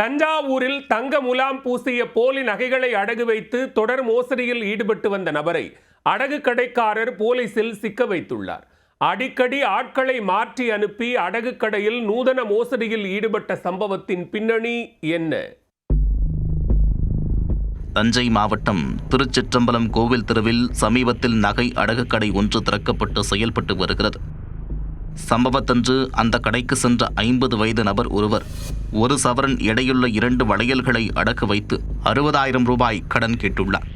தஞ்சாவூரில் தங்க முலாம் பூசிய போலி நகைகளை அடகு வைத்து தொடர் மோசடியில் ஈடுபட்டு வந்த நபரை அடகு கடைக்காரர் போலீசில் சிக்க வைத்துள்ளார். அடிக்கடி ஆட்களை மாற்றி அனுப்பி அடகு கடையில் நூதன மோசடியில் ஈடுபட்ட சம்பவத்தின் பின்னணி என்ன? தஞ்சை மாவட்டம் திருச்சிற்றம்பலம் கோவில் தெருவில் சமீபத்தில் நகை அடகு கடை ஒன்று திறக்கப்பட்டு செயல்பட்டு வருகிறது. சம்பவத்தன்று அந்த கடைக்கு சென்ற 50 வயது நபர் ஒருவர் 1 சவரன் எடையுள்ள 2 வளையல்களை அடகு வைத்து 60,000 ரூபாய் கடன் கேட்டுள்ளார்.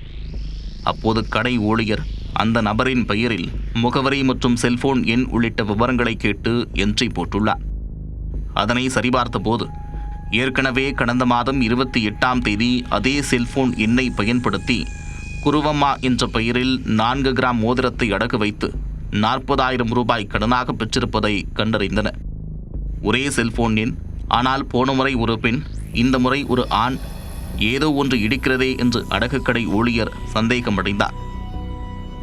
அப்போது கடை ஊழியர் அந்த நபரின் பெயரில் முகவரி மற்றும் செல்போன் எண் உள்ளிட்ட விவரங்களை கேட்டு என்ட்ரி போட்டுள்ளார். அதனை சரிபார்த்த போது ஏற்கனவே கடந்த மாதம் 28ஆம் தேதி அதே செல்போன் எண்ணை பயன்படுத்தி குருவம்மா என்ற பெயரில் 4 கிராம் மோதிரத்தை அடகு வைத்து 40,000 ரூபாய் கடனாக பெற்றிருப்பதை கண்டறிந்தனர். ஒரே செல்போன் எண், ஆனால் போன முறை ஒரு பெண், இந்த முறை ஒரு ஆண், ஏதோ ஒன்று இடிக்கிறதே என்று அடகு கடை ஊழியர் சந்தேகமடைந்தார்.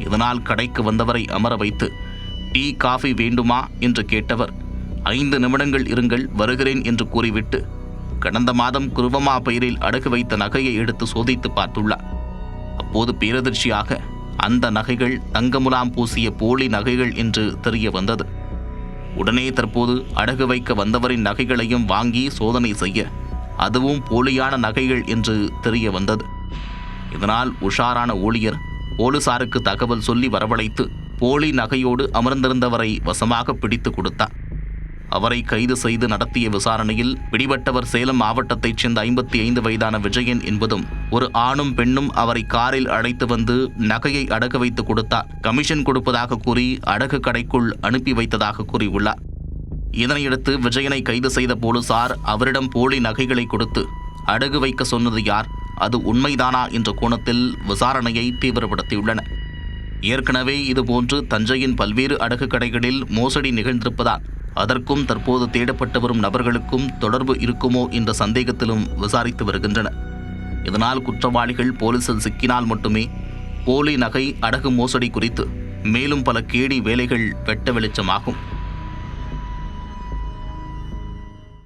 இதனால் கடைக்கு வந்தவரை அமர வைத்து டீ காஃபி வேண்டுமா என்று கேட்டவர் 5 நிமிடங்கள் இருங்கள், வருகிறேன் என்று கூறிவிட்டு கடந்த மாதம் குருவம்மா பெயரில் அடகு வைத்த நகையை எடுத்து சோதித்து பார்த்துள்ளார். அப்போது பேரதிர்ச்சியாக அந்த நகைகள் தங்கமுலாம் பூசிய போலி நகைகள் என்று தெரிய வந்தது. உடனே தற்போது அடகு வைக்க வந்தவரின் நகைகளையும் வாங்கி சோதனை செய்ய அதுவும் போலியான நகைகள் என்று தெரிய வந்தது. இதனால் உஷாரான ஊழியர் போலீசாருக்கு தகவல் சொல்லி வரவழைத்து போலி நகையோடு அமர்ந்திருந்தவரை வசமாக பிடித்து கொடுத்தார். அவரை கைது செய்து நடத்திய விசாரணையில் பிடிபட்டவர் சேலம் மாவட்டத்தைச் சேர்ந்த 55 வயதான விஜயன் என்பதும், ஒரு ஆணும் பெண்ணும் அவரை காரில் அழைத்து வந்து நகையை அடகு வைத்து கொடுத்தார், கமிஷன் கொடுப்பதாக கூறி அடகு கடைக்குள் அனுப்பி வைத்ததாக கூறியுள்ளார். இதனையடுத்து விஜயனை கைது செய்த போலீசார் அவரிடம் போலி நகைகளை கொடுத்து அடகு வைக்க சொன்னது யார், அது உண்மைதானா என்ற கோணத்தில் விசாரணையை தீவிரப்படுத்தியுள்ளனர். ஏற்கனவே இதுபோன்று தஞ்சையின் பல்வேறு அடகு கடைகளில் மோசடி நிகழ்ந்திருப்பதால் அதற்கும் தற்போது தேடப்பட்டு வரும் நபர்களுக்கும் தொடர்பு இருக்குமோ என்ற சந்தேகத்திலும் விசாரித்து வருகின்றனர். இதனால் குற்றவாளிகள் போலீசில் சிக்கினால் மட்டுமே போலி நகை அடகு மோசடி குறித்து மேலும் பல கேடி வேலைகள் வெட்ட வெளிச்சமாகும்.